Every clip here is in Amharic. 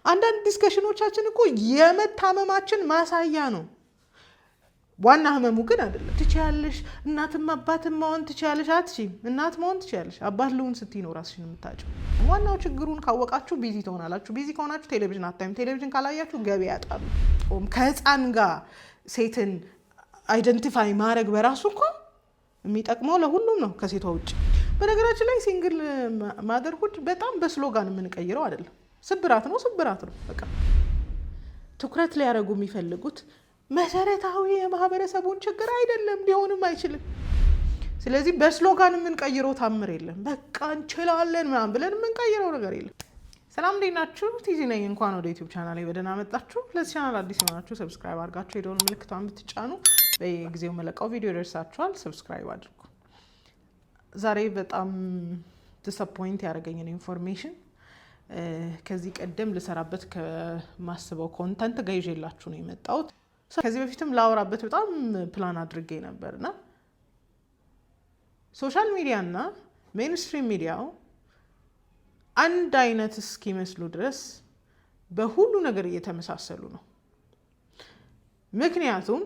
አንዳንድ ዲስከሽኖቻችን እኮ የመታመማችን ማሳያ ነው። ዋና ህመሙ ግን አይደለም። ትችያለሽ፣ እናትም አባትም መሆን ትችያለሽ። አትችይም። እናት መሆን ትችያለሽ። አባት ልሁን ስትይ ነው ራስሽን የምታጭው። ዋናው ችግሩን ካወቃችሁ ቢዚ ትሆናላችሁ። ቢዚ ከሆናችሁ ቴሌቪዥን አታዩም። ቴሌቪዥን ካላያችሁ ገቢ ያጣሉ። ከህፃን ጋር ሴትን አይደንቲፋይ ማድረግ በራሱ እኮ የሚጠቅመው ለሁሉም ነው ከሴቷ ውጭ። በነገራችን ላይ ሲንግል ማደርሁድ በጣም በስሎጋን የምንቀይረው አይደለም። ስብራት ነው። በቃ ትኩረት ሊያደርጉ የሚፈልጉት መሰረታዊ የማህበረሰቡን ችግር አይደለም፣ ሊሆንም አይችልም። ስለዚህ በስሎጋን የምንቀይረው ታምር የለም። በቃ እንችላለን ምናምን ብለን የምንቀይረው ነገር የለም። ሰላም እንዴት ናችሁ? ቲዚ ነኝ። እንኳን ወደ ዩቲዩብ ቻናሌ በደህና መጣችሁ። ለዚህ ቻናል አዲስ የሆናችሁ ሰብስክራይብ አድርጋችሁ የደወል ምልክቷን ብትጫኑ በየጊዜው መለቀው ቪዲዮ ደርሳችኋል። ሰብስክራይብ አድርጉ። ዛሬ በጣም ዲስአፖይንት ያደረገኝን ኢንፎርሜሽን ከዚህ ቀደም ልሰራበት ከማስበው ኮንተንት ጋር ይዤላችሁ ነው የመጣሁት። ከዚህ በፊትም ላወራበት በጣም ፕላን አድርጌ ነበርና ሶሻል ሚዲያና ሜንስትሪም ሚዲያው አንድ አይነት እስኪመስሉ ድረስ በሁሉ ነገር እየተመሳሰሉ ነው። ምክንያቱም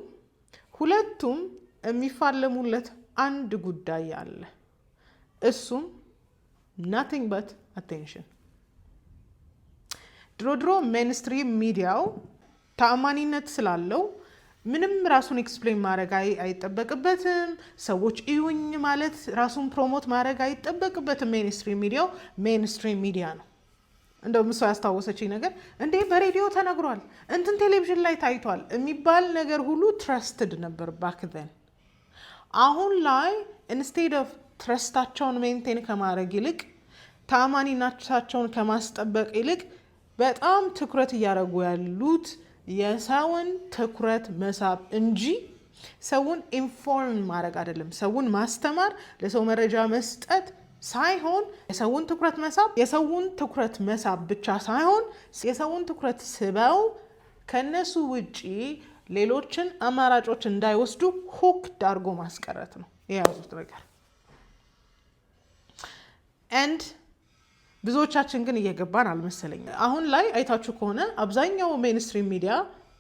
ሁለቱም የሚፋለሙለት አንድ ጉዳይ አለ። እሱም nothing but attention። ድሮ ሜንስትሪም ሚዲያው ተአማኒነት ስላለው ምንም ራሱን ኤክስፕሌን ማድረግ አይጠበቅበትም። ሰዎች እዩኝ ማለት ራሱን ፕሮሞት ማድረግ አይጠበቅበትም። ሜንስትሪም ሚዲያ ነው። እንደውም እሷ ያስታወሰችኝ ነገር እንዴ በሬዲዮ ተነግሯል፣ እንትን ቴሌቪዥን ላይ ታይቷል የሚባል ነገር ሁሉ ትረስትድ ነበር ባክ ዘን። አሁን ላይ ኢንስቴድ ኦፍ ትረስታቸውን ሜንቴን ከማድረግ ይልቅ ተአማኒነታቸውን ከማስጠበቅ ይልቅ በጣም ትኩረት እያደረጉ ያሉት የሰውን ትኩረት መሳብ እንጂ ሰውን ኢንፎርም ማድረግ አይደለም። ሰውን ማስተማር፣ ለሰው መረጃ መስጠት ሳይሆን የሰውን ትኩረት መሳብ ብቻ ሳይሆን የሰውን ትኩረት ስበው ከነሱ ውጪ ሌሎችን አማራጮች እንዳይወስዱ ሁክ ዳርጎ ማስቀረት ነው የያዙት ነገር። ኤንድ ብዙዎቻችን ግን እየገባን አልመሰለኝም። አሁን ላይ አይታችሁ ከሆነ አብዛኛው ሜንስትሪም ሚዲያ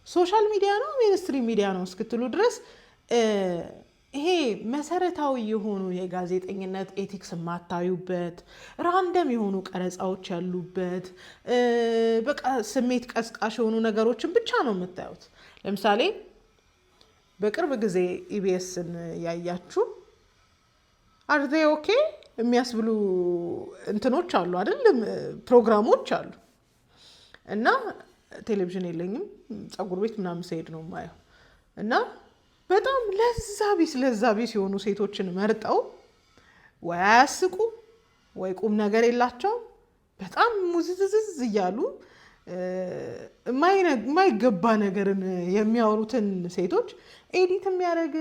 ሶሻል ሚዲያ ነው ሜንስትሪም ሚዲያ ነው እስክትሉ ድረስ ይሄ መሰረታዊ የሆኑ የጋዜጠኝነት ኤቲክስ የማታዩበት ራንደም የሆኑ ቀረጻዎች ያሉበት በቃ ስሜት ቀስቃሽ የሆኑ ነገሮችን ብቻ ነው የምታዩት። ለምሳሌ በቅርብ ጊዜ ኢቢኤስን ያያችሁ አር ዜይ ኦኬ የሚያስብሉ እንትኖች አሉ አይደል? ፕሮግራሞች አሉ። እና ቴሌቪዥን የለኝም፣ ፀጉር ቤት ምናምን ስሄድ ነው የማየው። እና በጣም ለዛ ቢስ የሆኑ ሴቶችን መርጠው ወይ አያስቁ ወይ ቁም ነገር የላቸውም። በጣም ሙዝዝዝ እያሉ የማይገባ ነገርን የሚያወሩትን ሴቶች ኤዲት የሚያደርግ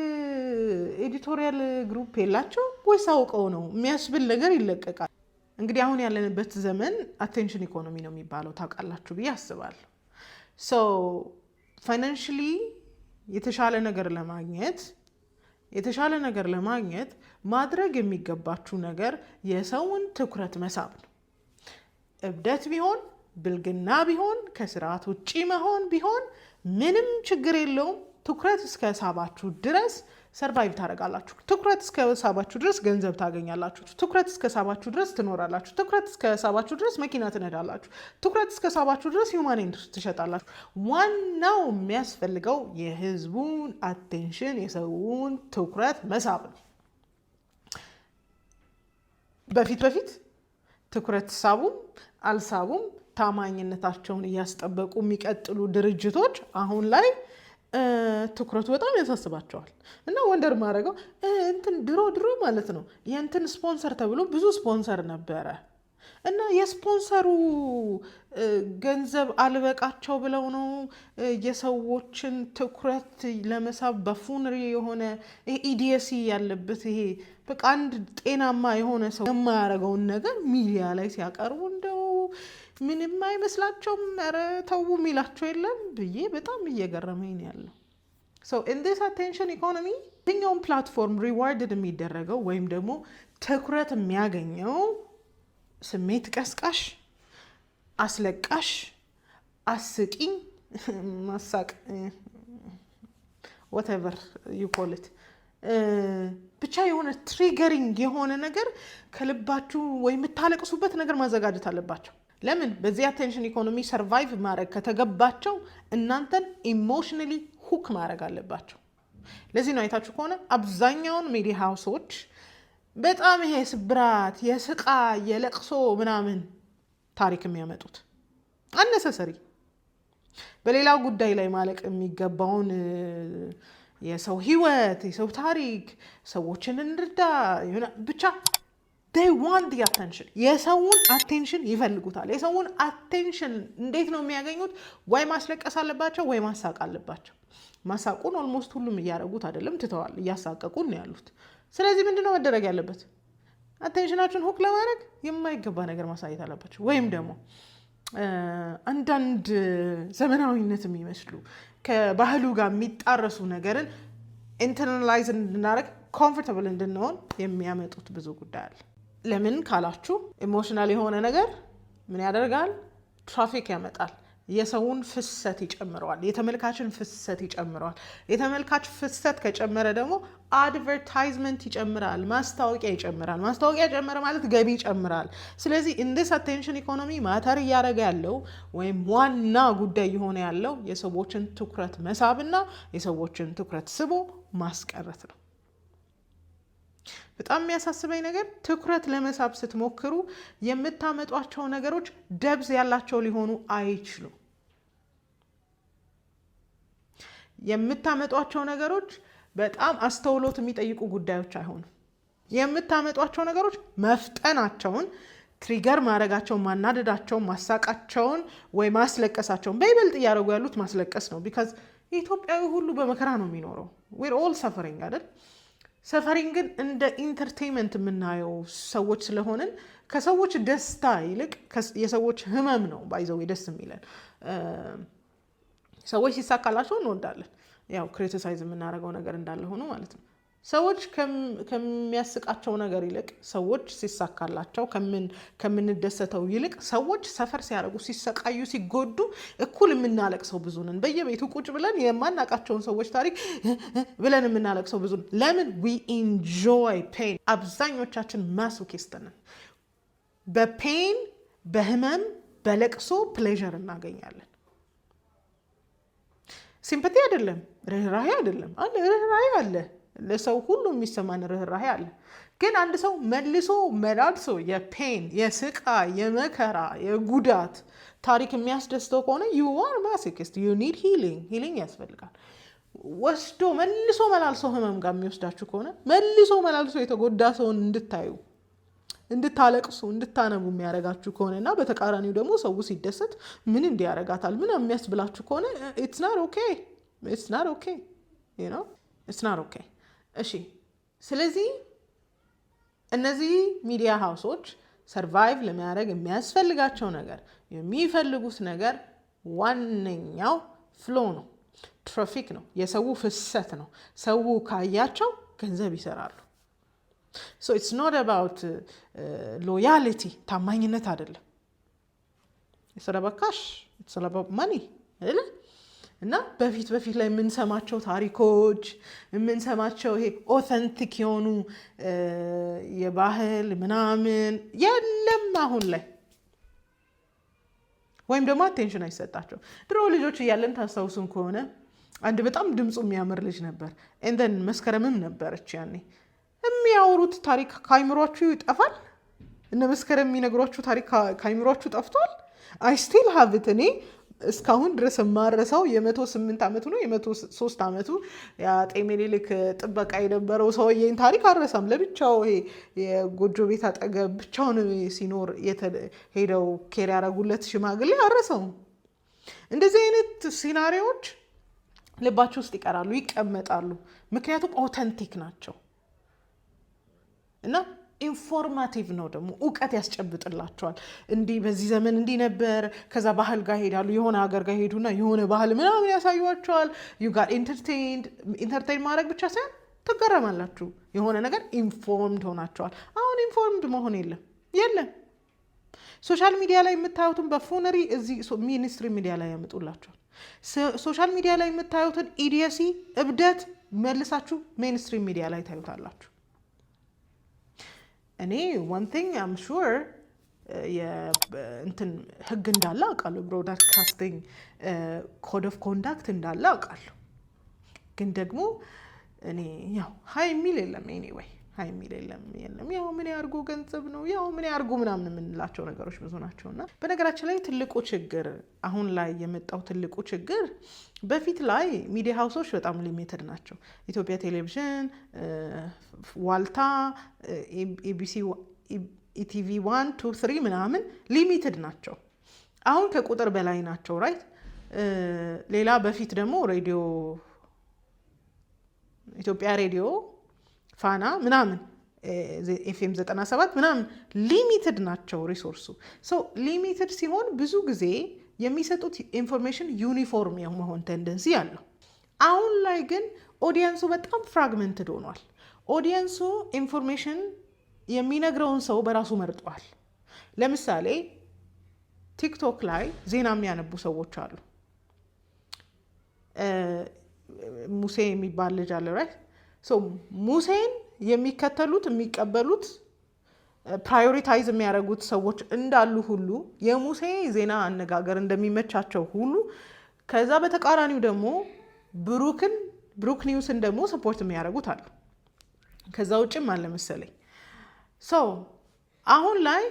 ኤዲቶሪያል ግሩፕ የላቸው ወይስ አውቀው ነው የሚያስብል ነገር ይለቀቃል። እንግዲህ አሁን ያለንበት ዘመን አቴንሽን ኢኮኖሚ ነው የሚባለው ታውቃላችሁ ብዬ አስባለሁ። ሶ ፋይናንሽሊ የተሻለ ነገር ለማግኘት ማድረግ የሚገባችሁ ነገር የሰውን ትኩረት መሳብ ነው። እብደት ቢሆን ብልግና ቢሆን ከስርዓት ውጪ መሆን ቢሆን ምንም ችግር የለውም። ትኩረት እስከ ሳባችሁ ድረስ ሰርቫይቭ ታደርጋላችሁ። ትኩረት እስከ ሳባችሁ ድረስ ገንዘብ ታገኛላችሁ። ትኩረት እስከ ሳባችሁ ድረስ ትኖራላችሁ። ትኩረት እስከ ሳባችሁ ድረስ መኪና ትነዳላችሁ። ትኩረት እስከ ሳባችሁ ድረስ ሂውማን ኤንድ ትሸጣላችሁ። ዋናው የሚያስፈልገው የህዝቡን አቴንሽን፣ የሰውን ትኩረት መሳብ ነው። በፊት ትኩረት ሳቡም አልሳቡም ታማኝነታቸውን እያስጠበቁ የሚቀጥሉ ድርጅቶች አሁን ላይ ትኩረቱ በጣም ያሳስባቸዋል። እና ወንደር ማድረገው እንትን ድሮ ማለት ነው የእንትን ስፖንሰር ተብሎ ብዙ ስፖንሰር ነበረ እና የስፖንሰሩ ገንዘብ አልበቃቸው ብለው ነው የሰዎችን ትኩረት ለመሳብ በፉንሪ የሆነ ኢዲየሲ ያለበት ይሄ በቃ አንድ ጤናማ የሆነ ሰው የማያደርገውን ነገር ሚዲያ ላይ ሲያቀርቡ እንደው ምንም አይመስላቸውም። ኧረ ተው የሚላቸው የለም ብዬ በጣም እየገረመኝ ነው ያለው። ሶ ኢን ዲስ አቴንሽን ኢኮኖሚ የትኛውም ፕላትፎርም ሪዋርድድ የሚደረገው ወይም ደግሞ ትኩረት የሚያገኘው ስሜት ቀስቃሽ፣ አስለቃሽ፣ አስቂኝ ማሳቅ whatever you call it ብቻ የሆነ ትሪገሪንግ የሆነ ነገር ከልባችሁ ወይ የምታለቅሱበት ነገር ማዘጋጀት አለባቸው። ለምን በዚህ አቴንሽን ኢኮኖሚ ሰርቫይቭ ማድረግ ከተገባቸው እናንተን ኢሞሽናሊ ሁክ ማድረግ አለባቸው። ለዚህ ነው አይታችሁ ከሆነ አብዛኛውን ሚዲያ ሃውሶች በጣም ይሄ ስብራት የስቃ የለቅሶ ምናምን ታሪክ የሚያመጡት አነሰሰሪ በሌላው ጉዳይ ላይ ማለቅ የሚገባውን የሰው ህይወት የሰው ታሪክ ሰዎችን እንርዳ ብቻ they want the attention የሰውን attention ይፈልጉታል። የሰውን attention እንዴት ነው የሚያገኙት? ወይ ማስለቀስ አለባቸው ወይ ማሳቅ አለባቸው። ማሳቁን ኦልሞስት ሁሉም እያደረጉት አይደለም ትተዋል፣ እያሳቀቁን ነው ያሉት። ስለዚህ ምንድነው መደረግ ያለበት? አቴንሽናችሁን ሁክ ለማድረግ የማይገባ ነገር ማሳየት አለባቸው። ወይም ደግሞ አንዳንድ ዘመናዊነት የሚመስሉ ከባህሉ ጋር የሚጣረሱ ነገርን ኢንተርናላይዝ እንድናደርግ ኮምፎርታብል እንድንሆን የሚያመጡት ብዙ ጉዳይ አለ። ለምን ካላችሁ ኢሞሽናል የሆነ ነገር ምን ያደርጋል? ትራፊክ ያመጣል። የሰውን ፍሰት ይጨምረዋል። የተመልካችን ፍሰት ይጨምረዋል። የተመልካች ፍሰት ከጨመረ ደግሞ አድቨርታይዝመንት ይጨምራል፣ ማስታወቂያ ይጨምራል። ማስታወቂያ ጨመረ ማለት ገቢ ይጨምራል። ስለዚህ ኢንዲስ አቴንሽን ኢኮኖሚ ማተር እያደረገ ያለው ወይም ዋና ጉዳይ የሆነ ያለው የሰዎችን ትኩረት መሳብና የሰዎችን ትኩረት ስቦ ማስቀረት ነው። በጣም የሚያሳስበኝ ነገር ትኩረት ለመሳብ ስትሞክሩ የምታመጧቸው ነገሮች ደብዝ ያላቸው ሊሆኑ አይችሉም። የምታመጧቸው ነገሮች በጣም አስተውሎት የሚጠይቁ ጉዳዮች አይሆኑም። የምታመጧቸው ነገሮች መፍጠናቸውን፣ ትሪገር ማድረጋቸውን፣ ማናደዳቸውን፣ ማሳቃቸውን ወይ ማስለቀሳቸውን በይበልጥ እያደረጉ ያሉት ማስለቀስ ነው። ቢካዝ ኢትዮጵያዊ ሁሉ በመከራ ነው የሚኖረው። we're all suffering አይደል? ሰፈሪንግን እንደ ኢንተርቴይንመንት የምናየው ሰዎች ስለሆንን ከሰዎች ደስታ ይልቅ የሰዎች ህመም ነው ባይዘው ደስ የሚለን። ሰዎች ሲሳካላቸው እንወዳለን። ያው ክሪቲሳይዝ የምናደርገው ነገር እንዳለ ሆኖ ማለት ነው። ሰዎች ከሚያስቃቸው ነገር ይልቅ ሰዎች ሲሳካላቸው ከምንደሰተው ይልቅ ሰዎች ሰፈር ሲያደርጉ ሲሰቃዩ ሲጎዱ እኩል የምናለቅሰው ብዙ ነን። በየቤቱ ቁጭ ብለን የማናቃቸውን ሰዎች ታሪክ ብለን የምናለቅሰው ብዙ ነን። ለምን? we enjoy pain። አብዛኞቻችን ማሶኪስት ነን። በፔን በህመም በለቅሶ ፕሌዠር እናገኛለን። ሲምፓቲ አይደለም፣ ርህራሄ አይደለም። ርህራሄ አለ፣ ለሰው ሁሉ የሚሰማን ርህራሄ አለ። ግን አንድ ሰው መልሶ መላልሶ የፔን የስቃይ የመከራ የጉዳት ታሪክ የሚያስደስተው ከሆነ you are masochist, you need healing ያስፈልጋል። ወስዶ መልሶ መላልሶ ህመም ጋር የሚወስዳችሁ ከሆነ መልሶ መላልሶ የተጎዳ ሰውን እንድታዩ እንድታለቅሱ እንድታነቡ የሚያደርጋችሁ ከሆነ እና በተቃራኒው ደግሞ ሰው ሲደሰት ምን እንዲያረጋታል ምን የሚያስብላችሁ ከሆነ it's not okay you know it's not okay። እሺ ስለዚህ እነዚህ ሚዲያ ሃውሶች ሰርቫይቭ ለማድረግ የሚያስፈልጋቸው ነገር የሚፈልጉት ነገር ዋነኛው ፍሎ ነው፣ ትራፊክ ነው፣ የሰው ፍሰት ነው። ሰው ካያቸው ገንዘብ ይሰራሉ። So it's not about loyalty ታማኝነት አይደለም። it's not about cash, it's not about money አይደለ? እና በፊት ላይ የምንሰማቸው ታሪኮች የምንሰማቸው ይሄ ኦተንቲክ የሆኑ የባህል ምናምን የለም አሁን ላይ፣ ወይም ደግሞ አቴንሽን አይሰጣቸው። ድሮ ልጆች እያለን ታስታውሱን ከሆነ አንድ በጣም ድምፁ የሚያምር ልጅ ነበር። እንደን መስከረምም ነበረች ያኔ። የሚያወሩት ታሪክ ካይምሯችሁ ይጠፋል። እነ መስከረም የሚነግሯችሁ ታሪክ ካይምሯችሁ ጠፍቷል። አይ ስቲል ሃቭ ኢት። እኔ እስካሁን ድረስ የማረሳው የ108 ዓመቱ ነው የ103 ዓመቱ የአጤ ምኒልክ ጥበቃ የነበረው ሰውዬን ታሪክ አረሳም። ለብቻው ይሄ የጎጆ ቤት አጠገብ ብቻውን ሲኖር ሄደው ኬር ያደረጉለት ሽማግሌ አረሳው። እንደዚህ አይነት ሲናሪዎች ልባችሁ ውስጥ ይቀራሉ፣ ይቀመጣሉ። ምክንያቱም ኦተንቲክ ናቸው እና ኢንፎርማቲቭ ነው። ደግሞ እውቀት ያስጨብጥላቸዋል። እንዲህ በዚህ ዘመን እንዲህ ነበር። ከዛ ባህል ጋር ሄዳሉ፣ የሆነ ሀገር ጋር ሄዱና የሆነ ባህል ምናምን ያሳዩዋቸዋል። ዩ ጋር ኢንተርቴን ማድረግ ብቻ ሳይሆን ትገረማላችሁ። የሆነ ነገር ኢንፎርምድ ሆናቸዋል። አሁን ኢንፎርምድ መሆን የለም። ሶሻል ሚዲያ ላይ የምታዩትን በፎነሪ እዚህ ሚኒስትሪ ሚዲያ ላይ ያመጡላቸዋል። ሶሻል ሚዲያ ላይ የምታዩትን ኢዲየሲ እብደት መልሳችሁ ሜንስትሪም ሚዲያ ላይ ታዩታላችሁ። እኔ one thing I'm sure እንትን ህግ እንዳለ አውቃለሁ። ብሮድካስቲንግ ኮድ ኦፍ ኮንዳክት እንዳለ አውቃለሁ። ግን ደግሞ እኔ ያው ሀይ የሚል የለም ኤኒዌይ ሀይ የሚል የለም ያው ምን ያርጉ ገንዘብ ነው ያው ምን ያርጉ ምናምን የምንላቸው ነገሮች ብዙ ናቸውና በነገራችን ላይ ትልቁ ችግር አሁን ላይ የመጣው ትልቁ ችግር በፊት ላይ ሚዲያ ሃውሶች በጣም ሊሚትድ ናቸው። ኢትዮጵያ ቴሌቪዥን፣ ዋልታ፣ ኤቢሲ፣ ኢቲቪ 1 2 3 ምናምን ሊሚትድ ናቸው። አሁን ከቁጥር በላይ ናቸው ራይት። ሌላ በፊት ደግሞ ሬዲዮ ኢትዮጵያ ሬዲዮ ፋና ምናምን ኤፍኤም 97 ምናምን ሊሚትድ ናቸው ሪሶርሱ። ሶ ሊሚትድ ሲሆን ብዙ ጊዜ የሚሰጡት ኢንፎርሜሽን ዩኒፎርም የመሆን ቴንደንሲ አለው። አሁን ላይ ግን ኦዲየንሱ በጣም ፍራግመንትድ ሆኗል። ኦዲየንሱ ኢንፎርሜሽን የሚነግረውን ሰው በራሱ መርጧል። ለምሳሌ ቲክቶክ ላይ ዜና የሚያነቡ ሰዎች አሉ። ሙሴ የሚባል ልጅ አለ ራይት። ሶ ሙሴን የሚከተሉት የሚቀበሉት ፕራዮሪታይዝ የሚያደርጉት ሰዎች እንዳሉ ሁሉ የሙሴ ዜና አነጋገር እንደሚመቻቸው ሁሉ ከዛ በተቃራኒው ደግሞ ብሩክ ኒውስን ደግሞ ሰፖርት የሚያደርጉት አሉ። ከዛ ውጭም አለ መሰለኝ። ሶ አሁን ላይ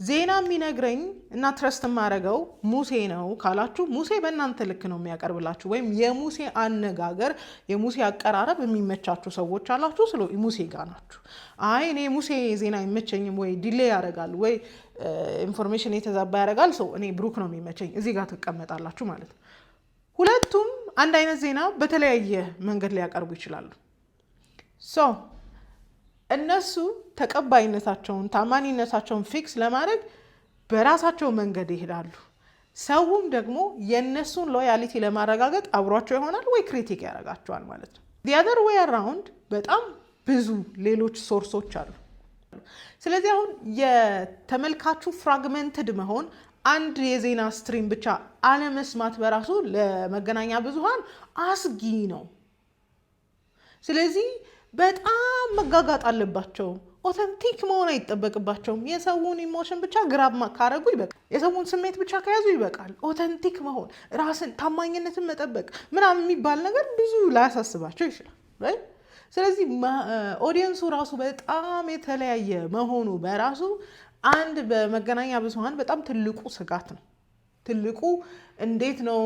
ዜና የሚነግረኝ እና ትረስት የማደርገው ሙሴ ነው ካላችሁ ሙሴ በእናንተ ልክ ነው የሚያቀርብላችሁ፣ ወይም የሙሴ አነጋገር የሙሴ አቀራረብ የሚመቻችሁ ሰዎች አላችሁ፣ ስለ ሙሴ ጋር ናችሁ። አይ እኔ ሙሴ ዜና አይመቸኝም ወይ ዲሌይ ያደርጋል ወይ ኢንፎርሜሽን የተዛባ ያደርጋል፣ ሰው እኔ ብሩክ ነው የሚመቸኝ፣ እዚህ ጋር ትቀመጣላችሁ ማለት ነው። ሁለቱም አንድ አይነት ዜና በተለያየ መንገድ ሊያቀርቡ ይችላሉ። ሶ እነሱ ተቀባይነታቸውን ታማኒነታቸውን ፊክስ ለማድረግ በራሳቸው መንገድ ይሄዳሉ። ሰውም ደግሞ የእነሱን ሎያሊቲ ለማረጋገጥ አብሯቸው ይሆናል ወይ ክሪቲክ ያደርጋቸዋል ማለት ነው። the other way around በጣም ብዙ ሌሎች ሶርሶች አሉ። ስለዚህ አሁን የተመልካቹ ፍራግመንትድ መሆን አንድ የዜና ስትሪም ብቻ አለመስማት በራሱ ለመገናኛ ብዙሃን አስጊ ነው። ስለዚህ በጣም መጋጋጥ አለባቸው። ኦተንቲክ መሆን አይጠበቅባቸውም። የሰውን ኢሞሽን ብቻ ግራብ ካረጉ ይበቃል። የሰውን ስሜት ብቻ ከያዙ ይበቃል። ኦተንቲክ መሆን፣ ራስን ታማኝነትን መጠበቅ ምናምን የሚባል ነገር ብዙ ላያሳስባቸው ይችላል። ስለዚህ ኦዲየንሱ ራሱ በጣም የተለያየ መሆኑ በራሱ አንድ በመገናኛ ብዙሃን በጣም ትልቁ ስጋት ነው። ትልቁ እንዴት ነው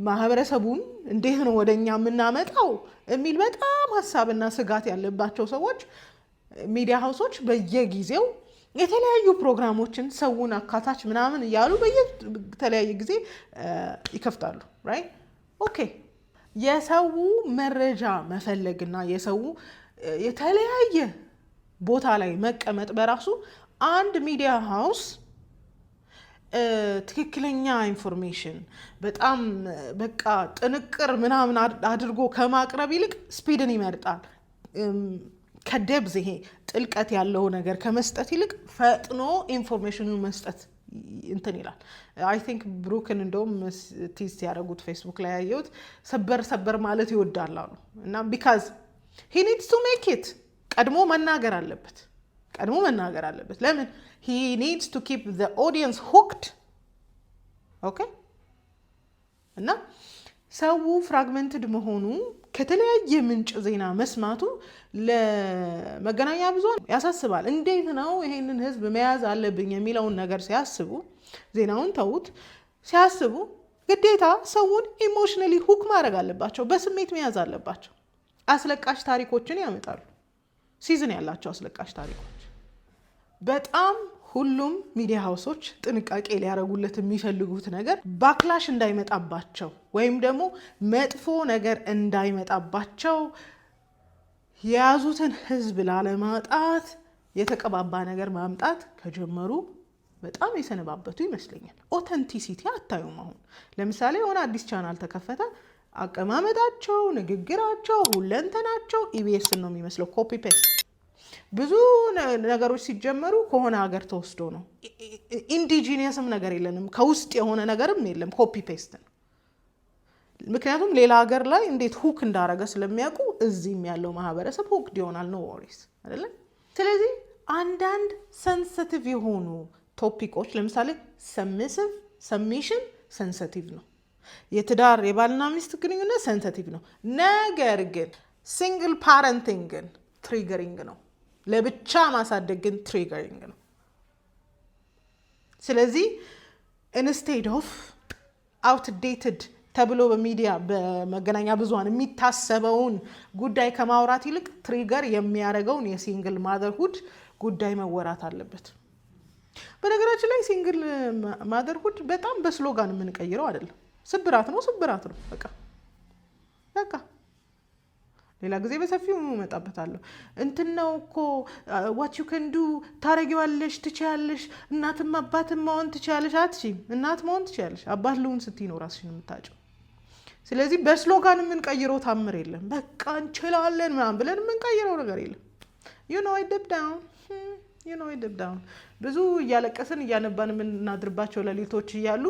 ማህበረሰቡን እንዴት ነው ወደኛ የምናመጣው የሚል በጣም ሀሳብና ስጋት ያለባቸው ሰዎች ሚዲያ ሃውሶች በየጊዜው የተለያዩ ፕሮግራሞችን ሰውን አካታች ምናምን እያሉ በየተለያየ ጊዜ ይከፍታሉ። ራይት ኦኬ። የሰው መረጃ መፈለግና የሰው የተለያየ ቦታ ላይ መቀመጥ በራሱ አንድ ሚዲያ ሃውስ ትክክለኛ ኢንፎርሜሽን በጣም በቃ ጥንቅር ምናምን አድርጎ ከማቅረብ ይልቅ ስፒድን ይመርጣል። ከደብዝ ይሄ ጥልቀት ያለው ነገር ከመስጠት ይልቅ ፈጥኖ ኢንፎርሜሽኑን መስጠት እንትን ይላል። አይ ቲንክ ብሩክን እንደውም ቲዝ ያደረጉት ፌስቡክ ላይ ያየሁት ሰበር ማለት ይወዳል አሉ እና ቢካዝ ሂ ኒድስ ቱ ሜክ ኢት ቀድሞ መናገር አለበት። ለምን? he needs to keep the audience hooked. okay እና ሰው ፍራግመንትድ መሆኑ ከተለያየ ምንጭ ዜና መስማቱ ለመገናኛ ብዙሃን ያሳስባል። እንዴት ነው ይሄንን ህዝብ መያዝ አለብኝ የሚለውን ነገር ሲያስቡ ዜናውን ተውት፣ ሲያስቡ ግዴታ ሰውን ኢሞሽናሊ ሁክ ማድረግ አለባቸው፣ በስሜት መያዝ አለባቸው። አስለቃሽ ታሪኮችን ያመጣሉ፣ ሲዝን ያላቸው አስለቃሽ ታሪኮች። በጣም ሁሉም ሚዲያ ሃውሶች ጥንቃቄ ሊያደርጉለት የሚፈልጉት ነገር ባክላሽ እንዳይመጣባቸው ወይም ደግሞ መጥፎ ነገር እንዳይመጣባቸው የያዙትን ህዝብ ላለማጣት የተቀባባ ነገር ማምጣት ከጀመሩ በጣም የሰነባበቱ ይመስለኛል። ኦተንቲሲቲ አታዩም። አሁን ለምሳሌ የሆነ አዲስ ቻናል ተከፈተ፣ አቀማመጣቸው፣ ንግግራቸው፣ ሁለንተናቸው ኢቢኤስ ነው የሚመስለው፣ ኮፒ ፔስት። ብዙ ነገሮች ሲጀመሩ ከሆነ ሀገር ተወስዶ ነው። ኢንዲጂኒየስም ነገር የለንም፣ ከውስጥ የሆነ ነገርም የለም። ኮፒ ፔስት ነው። ምክንያቱም ሌላ ሀገር ላይ እንዴት ሁክ እንዳረገ ስለሚያውቁ እዚህም ያለው ማህበረሰብ ሁክድ ይሆናል። ኖ ወሪስ አይደለ? ስለዚህ አንዳንድ ሰንሲቲቭ የሆኑ ቶፒኮች ለምሳሌ ሰሚሽን ሰንሲቲቭ ነው። የትዳር የባልና ሚስት ግንኙነት ሰንሲቲቭ ነው። ነገር ግን ሲንግል ፓረንቲንግ ግን ትሪገሪንግ ነው። ለብቻ ማሳደግ ግን ትሪገሪንግ ነው። ስለዚህ ኢንስቴድ ኦፍ አውትዴትድ ተብሎ በሚዲያ በመገናኛ ብዙሃን የሚታሰበውን ጉዳይ ከማውራት ይልቅ ትሪገር የሚያደርገውን የሲንግል ማዘርሁድ ጉዳይ መወራት አለበት። በነገራችን ላይ ሲንግል ማዘርሁድ በጣም በስሎጋን የምንቀይረው አይደለም። ስብራት ነው በቃ ሌላ ጊዜ በሰፊው እመጣበታለሁ። እንትን ነው እኮ what you can do ታረጊዋለሽ፣ ትችያለሽ፣ እናትም አባትም መሆን ትችያለሽ። አትችይም። እናት መሆን ትችያለሽ፣ አባት ልሁን ስትይ ነው ራስሽን የምታጭው። ስለዚህ በስሎጋን የምንቀይረው ታምር የለም። በቃ እንችላለን ምናምን ብለን የምንቀይረው ነገር የለም። you know it deep down ብዙ እያለቀስን እያነባን የምናድርባቸው ሌሊቶች እያሉ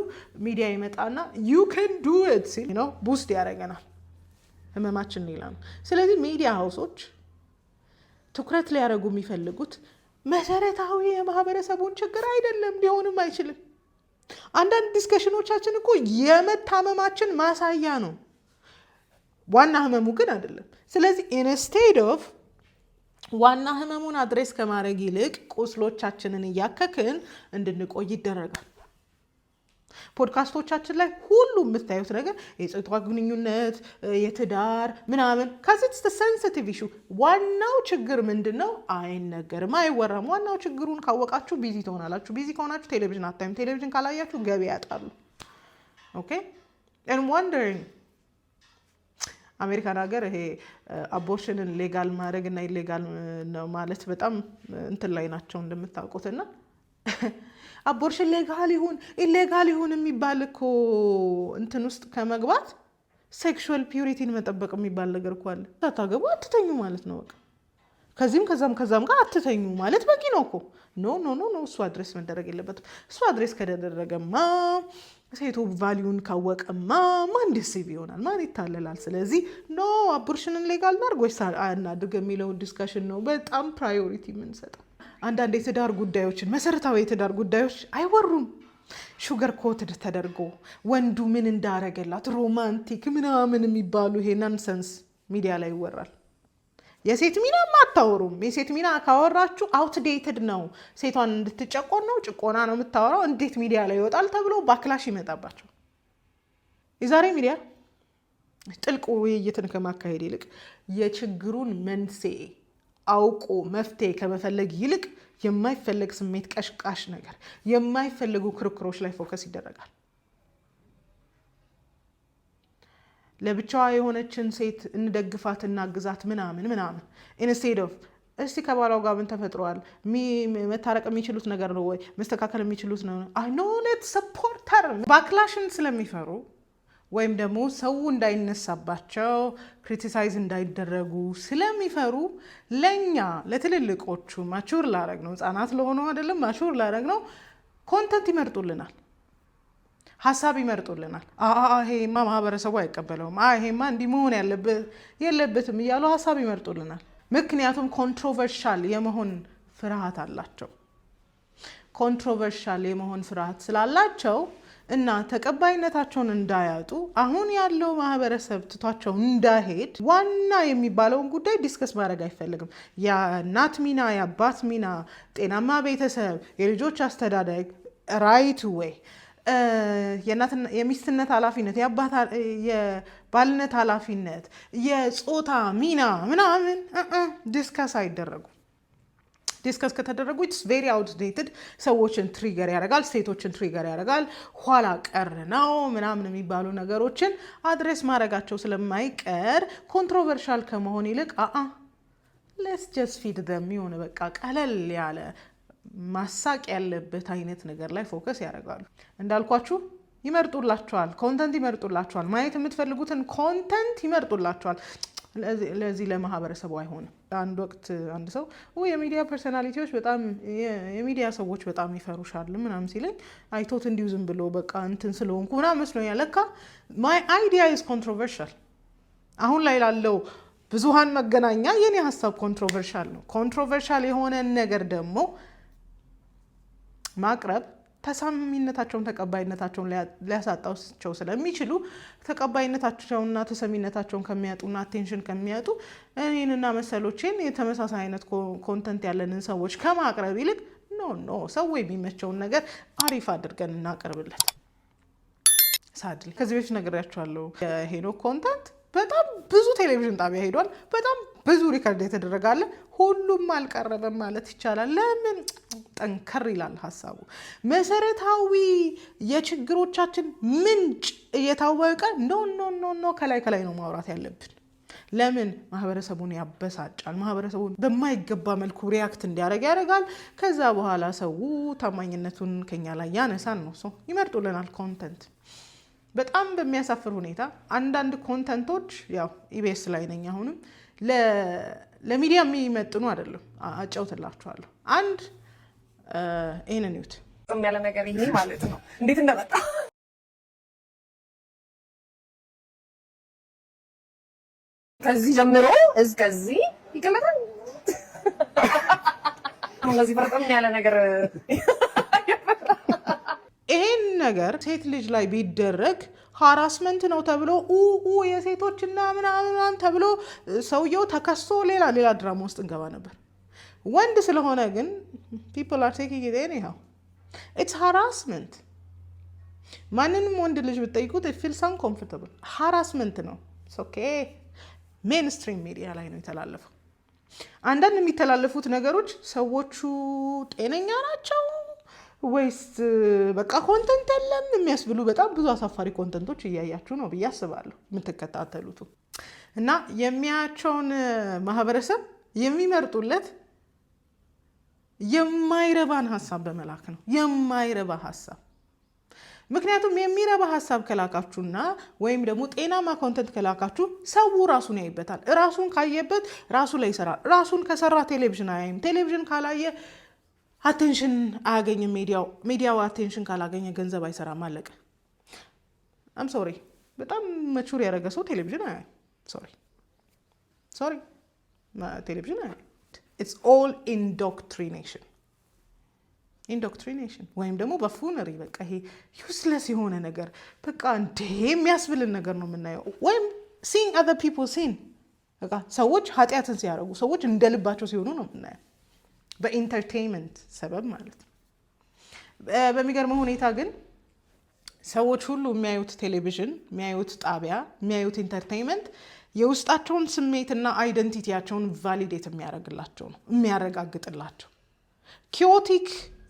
ሚዲያ ይመጣና you can do it ሲል ቡስት ያደርገናል። ህመማችን ሌላ ነው። ስለዚህ ሚዲያ ሀውሶች ትኩረት ሊያደርጉ የሚፈልጉት መሰረታዊ የማህበረሰቡን ችግር አይደለም፣ ሊሆንም አይችልም። አንዳንድ ዲስከሽኖቻችን እኮ የመታመማችን ማሳያ ነው፣ ዋና ህመሙ ግን አይደለም። ስለዚህ ኢንስቴድ ኦፍ ዋና ህመሙን አድሬስ ከማድረግ ይልቅ ቁስሎቻችንን እያከክን እንድንቆይ ይደረጋል። ፖድካስቶቻችን ላይ ሁሉ የምታዩት ነገር የጾታ ግንኙነት፣ የትዳር ምናምን ከዚህስ ሴንሲቲቭ ኢሹ ዋናው ችግር ምንድነው? አይነገርም፣ አይወራም። ዋናው ችግሩን ካወቃችሁ ቢዚ ትሆናላችሁ። ቢዚ ከሆናችሁ ቴሌቪዥን አታዩም። ቴሌቪዥን ካላያችሁ ገቢ ያጣሉ። ኦኬ and wondering አሜሪካን ሀገር ይሄ አቦርሽንን ሌጋል ማድረግ እና ኢሌጋል ነው ማለት በጣም እንትን ላይ ናቸው እንደምታውቁትና አቦርሽን ሌጋል ይሁን ኢሌጋል ይሁን የሚባል እኮ እንትን ውስጥ ከመግባት ሴክሹዋል ፒዩሪቲን መጠበቅ የሚባል ነገር እኮ አለ። ታታገቡ አትተኙ ማለት ነው። በቃ ከዛም ጋር አትተኙ ማለት በቂ ነው እኮ። ኖ እሱ አድሬስ መደረግ የለበትም። እሱ አድሬስ ከደረገማ ሴቱ ቫሊዩን ካወቀማ ማን ዲሲቭ ይሆናል? ማን ይታለላል? ስለዚህ አቦርሽንን ሌጋል ማድረግ ወይስ አናድርግ የሚለውን ዲስካሽን ነው በጣም ፕራዮሪቲ የምንሰጠው። አንዳንድ የትዳር ጉዳዮችን መሰረታዊ የትዳር ጉዳዮች አይወሩም። ሹገር ኮትድ ተደርጎ ወንዱ ምን እንዳረገላት ሮማንቲክ ምናምን የሚባሉ ይሄ ናንሰንስ ሚዲያ ላይ ይወራል። የሴት ሚና አታወሩም። የሴት ሚና ካወራችሁ አውትዴትድ ነው፣ ሴቷን እንድትጨቆን ነው፣ ጭቆና ነው የምታወራው። እንዴት ሚዲያ ላይ ይወጣል ተብሎ ባክላሽ ይመጣባቸው። የዛሬ ሚዲያ ጥልቅ ውይይትን ከማካሄድ ይልቅ የችግሩን መንስኤ አውቆ መፍትሄ ከመፈለግ ይልቅ የማይፈለግ ስሜት ቀሽቃሽ ነገር፣ የማይፈልጉ ክርክሮች ላይ ፎከስ ይደረጋል። ለብቻዋ የሆነችን ሴት እንደግፋት እናግዛት ምናምን ኢንስቴድ ኦፍ እስቲ ከባሏው ጋር ምን ተፈጥሯል፣ መታረቅ የሚችሉት ነገር ነው ወይ መስተካከል የሚችሉት ነው። አይ ኖ ሌት ሰፖርተር ባክላሽን ስለሚፈሩ ወይም ደግሞ ሰው እንዳይነሳባቸው ክሪቲሳይዝ እንዳይደረጉ ስለሚፈሩ ለኛ ለትልልቆቹ ማቹር ላረግ ነው፣ ህፃናት ለሆነው አይደለም ማቹር ላረግ ነው፣ ኮንተንት ይመርጡልናል፣ ሀሳብ ይመርጡልናል። ይሄማ ማህበረሰቡ አይቀበለውም፣ ይሄማ እንዲህ መሆን የለበትም እያሉ ሀሳብ ይመርጡልናል። ምክንያቱም ኮንትሮቨርሻል የመሆን ፍርሃት አላቸው። ኮንትሮቨርሻል የመሆን ፍርሃት ስላላቸው እና ተቀባይነታቸውን እንዳያጡ አሁን ያለው ማህበረሰብ ትቷቸው እንዳይሄድ ዋና የሚባለውን ጉዳይ ዲስከስ ማድረግ አይፈልግም። የእናት ሚና፣ የአባት ሚና፣ ጤናማ ቤተሰብ፣ የልጆች አስተዳደግ፣ ራይት ወይ የሚስትነት ኃላፊነት፣ የባልነት ኃላፊነት፣ የጾታ ሚና ምናምን ዲስከስ አይደረጉም። ዲስከስ ከተደረጉ ኢትስ ቬሪ አውትዴትድ፣ ሰዎችን ትሪገር ያደርጋል፣ ሴቶችን ትሪገር ያደርጋል፣ ኋላ ቀር ነው ምናምን የሚባሉ ነገሮችን አድሬስ ማድረጋቸው ስለማይቀር ኮንትሮቨርሻል ከመሆን ይልቅ ሌትስ ጀስት ፊድ ዘም የሆነ በቃ ቀለል ያለ ማሳቅ ያለበት አይነት ነገር ላይ ፎከስ ያደርጋሉ። እንዳልኳችሁ ይመርጡላችኋል፣ ኮንተንት ይመርጡላችኋል፣ ማየት የምትፈልጉትን ኮንተንት ይመርጡላችኋል። ለዚህ ለማህበረሰቡ አይሆንም። አንድ ወቅት አንድ ሰው የሚዲያ ፐርሰናሊቲዎች በጣም የሚዲያ ሰዎች በጣም ይፈሩሻል ምናምን ሲለኝ አይቶት እንዲሁ ዝም ብሎ በቃ እንትን ስለሆንኩ ምናምን መስሎኛል። ለካ ማይ አይዲያ ኢዝ ኮንትሮቨርሻል። አሁን ላይ ላለው ብዙሃን መገናኛ የኔ ሀሳብ ኮንትሮቨርሻል ነው። ኮንትሮቨርሻል የሆነ ነገር ደግሞ ማቅረብ ተሰሚነታቸውን ተቀባይነታቸውን ሊያሳጣቸው ስለሚችሉ ተቀባይነታቸውና ተሰሚነታቸውን ከሚያጡና አቴንሽን ከሚያጡ እኔንና መሰሎቼን የተመሳሳይ አይነት ኮንተንት ያለንን ሰዎች ከማቅረብ ይልቅ ኖ ሰው የሚመቸውን ነገር አሪፍ አድርገን እናቀርብለት። ሳድሊ ከዚህ በፊት ነግሬያቸዋለሁ። የሄኖክ ኮንተንት በጣም ብዙ ቴሌቪዥን ጣቢያ ሄዷል። በጣም ብዙ ሪከርድ የተደረጋለ ሁሉም አልቀረበም ማለት ይቻላል። ለምን? ጠንከር ይላል ሀሳቡ። መሰረታዊ የችግሮቻችን ምንጭ እየታወቀ ኖ ከላይ ነው ማውራት ያለብን። ለምን? ማህበረሰቡን ያበሳጫል። ማህበረሰቡን በማይገባ መልኩ ሪያክት እንዲያደርግ ያደርጋል። ከዛ በኋላ ሰው ታማኝነቱን ከኛ ላይ ያነሳን ነው። ሰው ይመርጡልናል ኮንተንት። በጣም በሚያሳፍር ሁኔታ አንዳንድ ኮንተንቶች ያው ኢቢኤስ ላይ ነኝ አሁንም ለሚዲያ የሚመጥኑ አይደለም። አጫውትላችኋለሁ። አንድ ይሄንን ይዩት። ያለ ነገር ይሄ ማለት ነው እንዴት እንደመጣ ከዚህ ጀምሮ እስከዚህ ይቀመጣል። ለዚህ ፈርጠም ያለ ነገር ይሄን ነገር ሴት ልጅ ላይ ቢደረግ ሃራስመንት ነው ተብሎ የሴቶችና ምናምን ተብሎ ሰውየው ተከሶ ሌላ ድራማ ውስጥ እንገባ ነበር። ወንድ ስለሆነ ግን people are taking it anyhow. It's harassment. ማንንም ወንድ ልጅ ብትጠይቁት it feels uncomfortable. harassment ነው። it's okay. ሜንስትሪም ሚዲያ ላይ ነው የተላለፈው። አንዳንድ የሚተላለፉት ነገሮች ሰዎቹ ጤነኛ ናቸው ወይስ በቃ ኮንተንት የለም የሚያስብሉ በጣም ብዙ አሳፋሪ ኮንተንቶች እያያችሁ ነው ብዬ አስባለሁ የምትከታተሉት። እና የሚያቸውን ማህበረሰብ የሚመርጡለት የማይረባን ሀሳብ በመላክ ነው። የማይረባ ሀሳብ። ምክንያቱም የሚረባ ሀሳብ ከላካችሁና ወይም ደግሞ ጤናማ ኮንተንት ከላካችሁ ሰው ራሱን ያይበታል። ራሱን ካየበት ራሱ ላይ ይሰራል። ራሱን ከሰራ ቴሌቪዥን አያይም። ቴሌቪዥን ካላየ አቴንሽን አያገኝም። ሚዲያው አቴንሽን ካላገኘ ገንዘብ አይሰራም። አለቀ። አም ሶሪ በጣም መቹር ያደረገ ሰው ቴሌቪዥን አያይም። ሶሪ ቴሌቪዥን አያይም። ኢትስ ኦል ኢንዶክትሪኔሽን ወይም ደግሞ በፉነሪ በቃ ይሄ ዩስለስ የሆነ ነገር በቃ እንደ የሚያስብልን ነገር ነው የምናየው። ወይም ሲንግ other people sin በቃ ሰዎች ኃጢአትን ሲያደርጉ ሰዎች እንደልባቸው ሲሆኑ ነው የምናየው በኢንተርቴይንመንት ሰበብ ማለት ነው። በሚገርመው ሁኔታ ግን ሰዎች ሁሉ የሚያዩት ቴሌቪዥን፣ የሚያዩት ጣቢያ፣ የሚያዩት ኢንተርቴይንመንት የውስጣቸውን ስሜትና አይደንቲቲያቸውን ቫሊዴት የሚያደርግላቸው ነው የሚያረጋግጥላቸው። ኪዮቲክ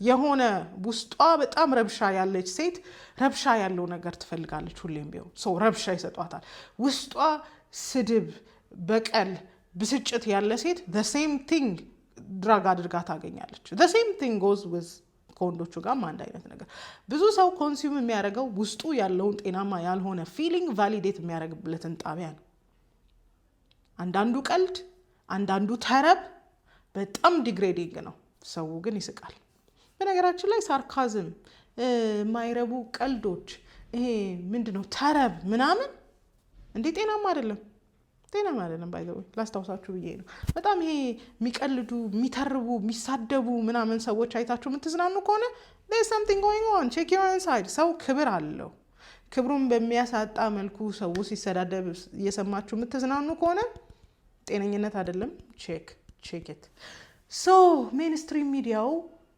የሆነ ውስጧ በጣም ረብሻ ያለች ሴት ረብሻ ያለው ነገር ትፈልጋለች። ሁሌም ቢሆን ሰው ረብሻ ይሰጧታል። ውስጧ ስድብ፣ በቀል፣ ብስጭት ያለ ሴት the same thing ድራግ አድርጋ ታገኛለች። the same thing goes with ከወንዶቹ ጋር አንድ አይነት ነገር። ብዙ ሰው ኮንሱም የሚያደርገው ውስጡ ያለውን ጤናማ ያልሆነ ፊሊንግ ቫሊዴት የሚያደርግበትን ጣቢያ ነው። አንዳንዱ ቀልድ፣ አንዳንዱ ተረብ በጣም ዲግሬዲንግ ነው። ሰው ግን ይስቃል። በነገራችን ላይ ሳርካዝም፣ ማይረቡ ቀልዶች፣ ይሄ ምንድነው ተረብ ምናምን እንዴ ጤናማ አይደለም። ባይዘው ላስታውሳችሁ ብዬ ነው። በጣም ይሄ የሚቀልዱ፣ የሚተርቡ፣ የሚሳደቡ ምናምን ሰዎች አይታችሁ የምትዝናኑ ከሆነ there's something going on. check your inside. ሰው ክብር አለው። ክብሩን በሚያሳጣ መልኩ ሰው ሲሰዳደብ እየሰማችሁ የምትዝናኑ ከሆነ ጤነኝነት አይደለም። check it. so ሜንስትሪም ሚዲያው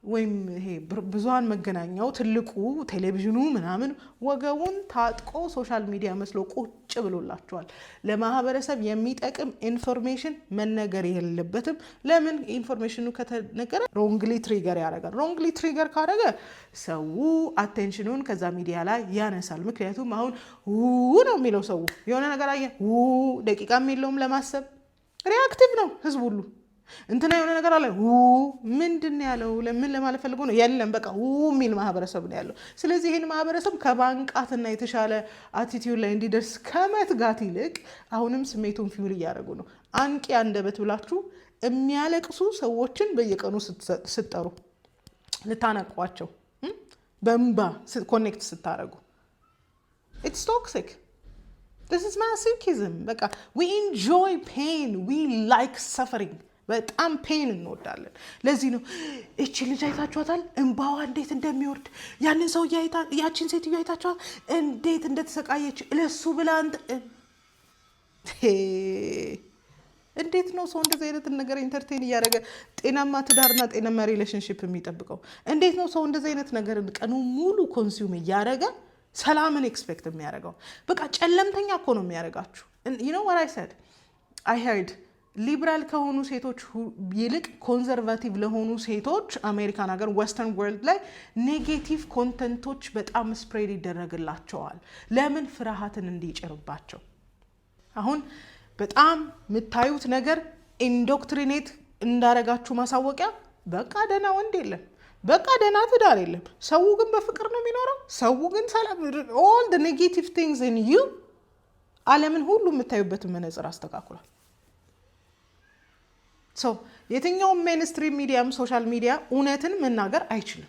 ወይም ይሄ ብዙሃን መገናኛው ትልቁ ቴሌቪዥኑ ምናምን ወገቡን ታጥቆ ሶሻል ሚዲያ መስሎ ቁጭ ብሎላቸዋል። ለማህበረሰብ የሚጠቅም ኢንፎርሜሽን መነገር የለበትም። ለምን? ኢንፎርሜሽኑ ከተነገረ ሮንግሊ ትሪገር ያደርጋል። ሮንግሊ ትሪገር ካደረገ ሰው አቴንሽኑን ከዛ ሚዲያ ላይ ያነሳል። ምክንያቱም አሁን ነው የሚለው ሰው የሆነ ነገር አየ ደቂቃም የለውም ለማሰብ። ሪአክቲቭ ነው ህዝብ ሁሉ። እንትና የሆነ ነገር አለ ምንድን ነው ያለው ለምን ለማለት ፈልጎ ነው የለም በቃ የሚል ማህበረሰብ ነው ያለው። ስለዚህ ይህን ማህበረሰብ ከባንቃትና የተሻለ አቲቲዩድ ላይ እንዲደርስ ከመትጋት ይልቅ አሁንም ስሜቱን ፊውል እያደረጉ ነው። አንቂ አንደበት ብላችሁ የሚያለቅሱ ሰዎችን በየቀኑ ስትጠሩ ልታነቋቸው በእንባ ኮኔክት ስታደርጉ ኢትስ ቶክሲክ this is masochism በቃ we enjoy pain we like suffering በጣም ፔን እንወዳለን። ለዚህ ነው እቺ ልጅ አይታችኋታል እንባዋ እንዴት እንደሚወርድ ያንን ሰው ያቺን ሴትዮ አይታችኋል እንዴት እንደተሰቃየች ለሱ ብላ እንዴት ነው ሰው እንደዚህ አይነት ነገር ኢንተርቴን እያደረገ ጤናማ ትዳርና ጤናማ ሪሌሽንሺፕ የሚጠብቀው? እንዴት ነው ሰው እንደዚህ አይነት ነገር ቀኑ ሙሉ ኮንሱም እያደረገ ሰላምን ኤክስፔክት የሚያደርገው? በቃ ጨለምተኛ እኮ ነው የሚያደርጋችሁ። you know what I said I heard ሊበራል ከሆኑ ሴቶች ይልቅ ኮንዘርቫቲቭ ለሆኑ ሴቶች አሜሪካን ሀገር ዌስተርን ወርልድ ላይ ኔጌቲቭ ኮንተንቶች በጣም ስፕሬድ ይደረግላቸዋል። ለምን? ፍርሃትን እንዲጭርባቸው። አሁን በጣም የምታዩት ነገር ኢንዶክትሪኔት እንዳረጋችሁ ማሳወቂያ በቃ ደህና ወንድ የለም፣ በቃ ደህና ትዳር የለም። ሰው ግን በፍቅር ነው የሚኖረው። ሰው ግን ሰላም all the negative things in you ዓለምን ሁሉ የምታዩበትን መነጽር አስተካክሏል። የትኛውም ሜንስትሪም ሚዲያም ሶሻል ሚዲያ እውነትን መናገር አይችልም።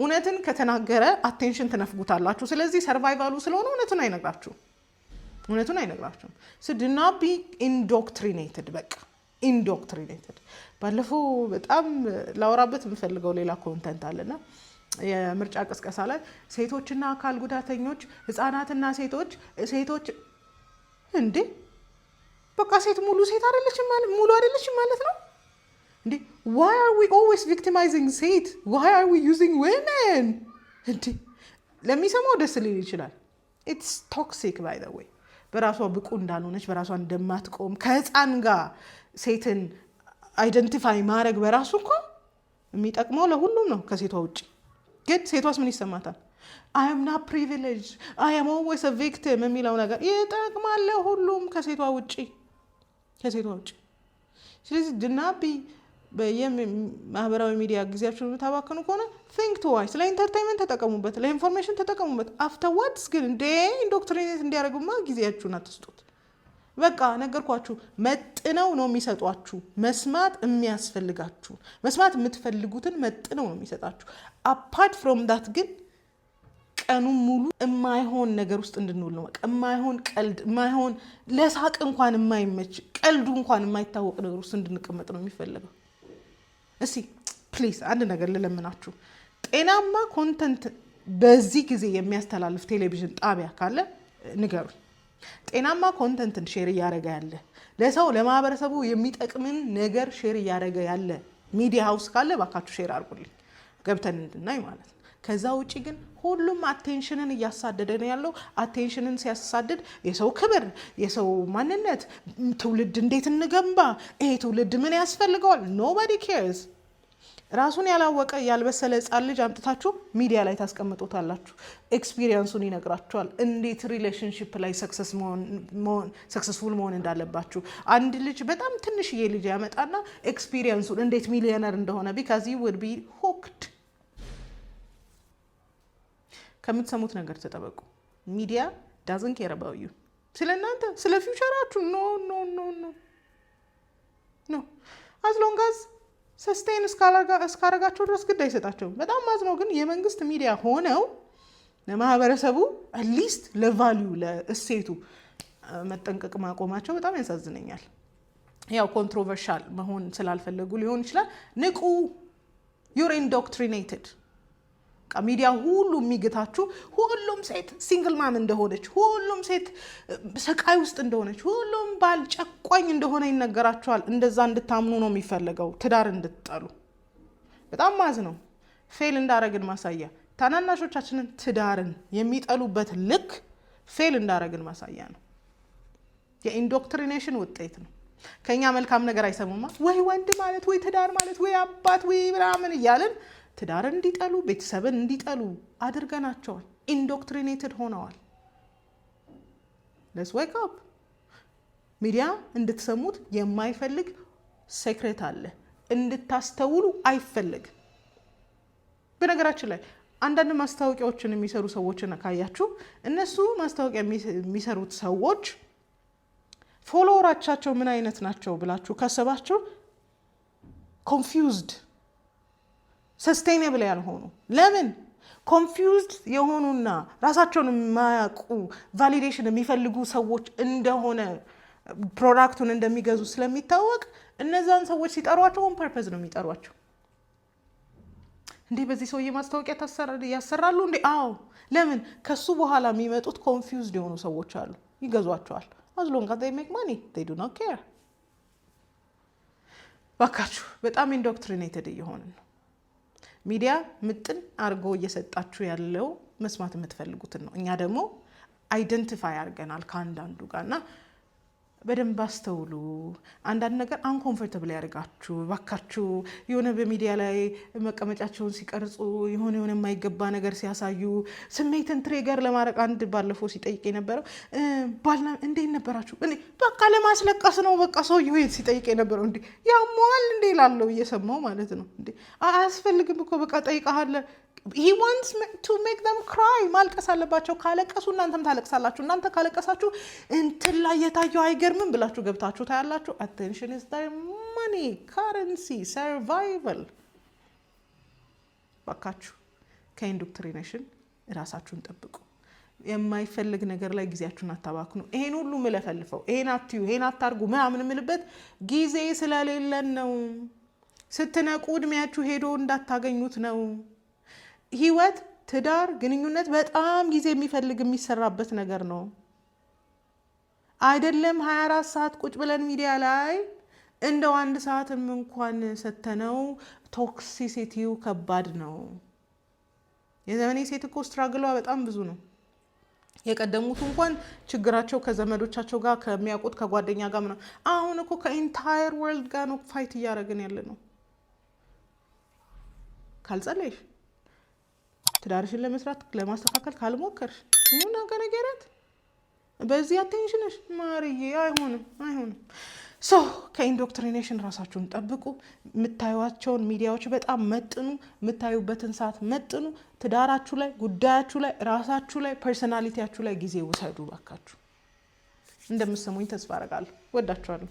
እውነትን ከተናገረ አቴንሽን ትነፍጉታላችሁ። ስለዚህ ሰርቫይቫሉ ስለሆነ እውነቱን አይነግራችሁም። do not be indoctrinated በቃ indoctrinated። ባለፈው በጣም ላወራበት የምፈልገው ሌላ ኮንተንት አለና የምርጫ ቅስቀሳ ላይ ሴቶችና አካል ጉዳተኞች ህፃናትና ሴቶች እንዴ በቃ ሴት ሙሉ ሴት አይደለችም ማለት ነው እንዴ? why are we always victimizing ሴት? why are we using women? እንዴ ለሚሰማው ደስ ሊል ይችላል። it's toxic by the way። በራሷ ብቁ እንዳልሆነች በራሷ እንደማትቆም ከህፃን ጋር ሴትን አይደንቲፋይ ማድረግ በራሱ እኮ የሚጠቅመው ለሁሉም ነው ከሴቷ ውጭ። ግን ሴቷስ ምን ይሰማታል? I am not privileged, I am always a victim የሚለው ነገር ይጠቅማል ለሁሉም ከሴቷ ውጭ። ስለዚህ ድናቢ በየማህበራዊ ሚዲያ ጊዜያችሁን የምታባክኑ ከሆነ think twice። ለኢንተርቴይንመንት ተጠቀሙበት፣ ለኢንፎርሜሽን ተጠቀሙበት። afterwards ግን ኢንዶክትሪኔት እንዲያደርጉማ ጊዜያችሁን አትስጡት። በቃ ነገርኳችሁ። መጥነው ነው የሚሰጧችሁ። መስማት የሚያስፈልጋችሁ መስማት የምትፈልጉትን መጥነው ነው የሚሰጣችሁ። apart from that ግን ቀኑን ሙሉ የማይሆን ነገር ውስጥ እንድንውል ነው። በቃ የማይሆን ቀልድ፣ የማይሆን ለሳቅ እንኳን የማይመች ቀልዱ እንኳን የማይታወቅ ነገር ውስጥ እንድንቀመጥ ነው የሚፈልገው። እስቲ ፕሊዝ አንድ ነገር ልለምናችሁ። ጤናማ ኮንተንት በዚህ ጊዜ የሚያስተላልፍ ቴሌቪዥን ጣቢያ ካለ ንገሩኝ። ጤናማ ኮንተንትን ሼር እያደረገ ያለ ለሰው ለማህበረሰቡ የሚጠቅምን ነገር ሼር እያደረገ ያለ ሚዲያ ሃውስ ካለ ባካችሁ ሼር አድርጉልኝ ገብተን እንድናይ ማለት ነው። ከዛ ውጪ ግን ሁሉም አቴንሽንን እያሳደደ ነው ያለው። አቴንሽንን ሲያሳድድ የሰው ክብር፣ የሰው ማንነት፣ ትውልድ እንዴት እንገንባ፣ ይሄ ትውልድ ምን ያስፈልገዋል፣ ኖባዲ ኬርስ። ራሱን ያላወቀ ያልበሰለ ህፃን ልጅ አምጥታችሁ ሚዲያ ላይ ታስቀምጡታላችሁ። ኤክስፒሪየንሱን ይነግራችኋል፣ እንዴት ሪሌሽንሺፕ ላይ ሰክሰስፉል መሆን እንዳለባችሁ። አንድ ልጅ በጣም ትንሽዬ ልጅ ያመጣና ኤክስፒሪየንሱን እንዴት ሚሊዮነር እንደሆነ ቢካዝ ዩ ውድ ቢ ሁክድ። ከምትሰሙት ነገር ተጠበቁ። ሚዲያ ዳዝንት ኬር አባውት ዩ። ስለ እናንተ ስለ ፊውቸራችሁ ኖ ኖ ኖ ኖ ኖ አዝ ሎንግ አዝ ሰስቴን እስካረጋቸው ድረስ ግድ አይሰጣቸውም። በጣም ማዝነው ግን የመንግስት ሚዲያ ሆነው ለማህበረሰቡ አትሊስት ለቫሊዩ ለእሴቱ መጠንቀቅ ማቆማቸው በጣም ያሳዝነኛል። ያው ኮንትሮቨርሻል መሆን ስላልፈለጉ ሊሆን ይችላል። ንቁ። ዩር ኢንዶክትሪኔትድ። ሚዲያ ሁሉ የሚግታችሁ ሁሉም ሴት ሲንግል ማም እንደሆነች፣ ሁሉም ሴት ሰቃይ ውስጥ እንደሆነች፣ ሁሉም ባል ጨቋኝ እንደሆነ ይነገራችኋል። እንደዛ እንድታምኑ ነው የሚፈለገው፣ ትዳር እንድትጠሉ። በጣም ማዝ ነው። ፌል እንዳረግን ማሳያ ታናናሾቻችንን ትዳርን የሚጠሉበት ልክ ፌል እንዳረግን ማሳያ ነው። የኢንዶክትሪኔሽን ውጤት ነው። ከኛ መልካም ነገር አይሰሙማ። ወይ ወንድ ማለት ወይ ትዳር ማለት ወይ አባት ወይ ምናምን እያልን ትዳርን እንዲጠሉ ቤተሰብን እንዲጠሉ አድርገናቸዋል። ኢንዶክትሪኔትድ ሆነዋል። ሌትስ ዌክ አፕ። ሚዲያ እንድትሰሙት የማይፈልግ ሴክሬት አለ እንድታስተውሉ አይፈልግም። በነገራችን ላይ አንዳንድ ማስታወቂያዎችን የሚሰሩ ሰዎችን ካያችሁ እነሱ ማስታወቂያ የሚሰሩት ሰዎች ፎሎወራቻቸው ምን አይነት ናቸው ብላችሁ ካሰባችሁ ኮንፊውዝድ ሰስቴይነብል ያልሆኑ ለምን ኮንፊውዝድ የሆኑና ራሳቸውን የማያውቁ ቫሊዴሽን የሚፈልጉ ሰዎች እንደሆነ ፕሮዳክቱን እንደሚገዙ ስለሚታወቅ እነዛን ሰዎች ሲጠሯቸው ኦን ፐርፐዝ ነው የሚጠሯቸው። እንዴ በዚህ ሰውዬ ማስታወቂያ ያሰራሉ እንዴ? አዎ። ለምን ከሱ በኋላ የሚመጡት ኮንፊውዝድ የሆኑ ሰዎች አሉ፣ ይገዟቸዋል። as long as they make money they do not care። ባካችሁ በጣም ኢንዶክትሪኔትድ እየሆንን ነው። ሚዲያ ምጥን አድርጎ እየሰጣችሁ ያለው መስማት የምትፈልጉትን ነው። እኛ ደግሞ አይደንቲፋይ አድርገናል ከአንዳንዱ ጋር እና በደንብ አስተውሉ። አንዳንድ ነገር አንኮምፎርታብል ያደርጋችሁ ባካችሁ። የሆነ በሚዲያ ላይ መቀመጫቸውን ሲቀርጹ የሆነ የማይገባ ነገር ሲያሳዩ ስሜትን ትሬገር ለማድረግ አንድ ባለፈው ሲጠይቅ የነበረው ባልና እንዴት ነበራችሁ? በቃ ለማስለቀስ ነው በቃ ሰውዬው ሲጠይቅ የነበረው እንዴ ያሟል እንዴ ላለው እየሰማው ማለት ነው። እንዴ አያስፈልግም እኮ በቃ ጠይቀሃለ። he wants to make them cry። ማልቀስ አለባቸው። ካለቀሱ እናንተም ታለቅሳላችሁ። እናንተ ካለቀሳችሁ እንትን ላይ የታየው አይገርምም ብላችሁ ገብታችሁ ታያላችሁ። attention is their money, currency, survival። ባካችሁ ከኢንዶክትሪኔሽን ራሳችሁን ጠብቁ። የማይፈልግ ነገር ላይ ጊዜያችሁን አታባክኑ። ይሄን ሁሉ ምለፈልፈው ይሄን አትዩ ይሄን አታርጉ ምናምን ምልበት ጊዜ ስለሌለን ነው። ስትነቁ እድሜያችሁ ሄዶ እንዳታገኙት ነው። ህይወት፣ ትዳር፣ ግንኙነት በጣም ጊዜ የሚፈልግ የሚሰራበት ነገር ነው። አይደለም 24 ሰዓት ቁጭ ብለን ሚዲያ ላይ እንደው 1 ሰዓትም እንኳን ሰተነው ቶክሲሲቲው ከባድ ነው። የዘመኔ ሴት እኮ ስትራግሏ በጣም ብዙ ነው። የቀደሙት እንኳን ችግራቸው ከዘመዶቻቸው ጋር ከሚያውቁት ከጓደኛ ጋር ምናምን፣ አሁን እኮ ከኢንታየር ወርልድ ጋር ነው ፋይት እያደረግን ያለ ነው። ካልጸለይሽ ትዳርሽን ለመስራት ለማስተካከል ካልሞከርሽ ይሁን ነገረገራት በዚህ አቴንሽንሽ ማርዬ አይሆንም። ሶ ከኢንዶክትሪኔሽን ራሳችሁን ጠብቁ። የምታዩዋቸውን ሚዲያዎች በጣም መጥኑ። የምታዩበትን ሰዓት መጥኑ። ትዳራችሁ ላይ፣ ጉዳያችሁ ላይ፣ ራሳችሁ ላይ፣ ፐርሰናሊቲያችሁ ላይ ጊዜ ውሰዱ ባካችሁ። እንደምትሰሙኝ ተስፋ አደርጋለሁ። ወዳችኋለሁ።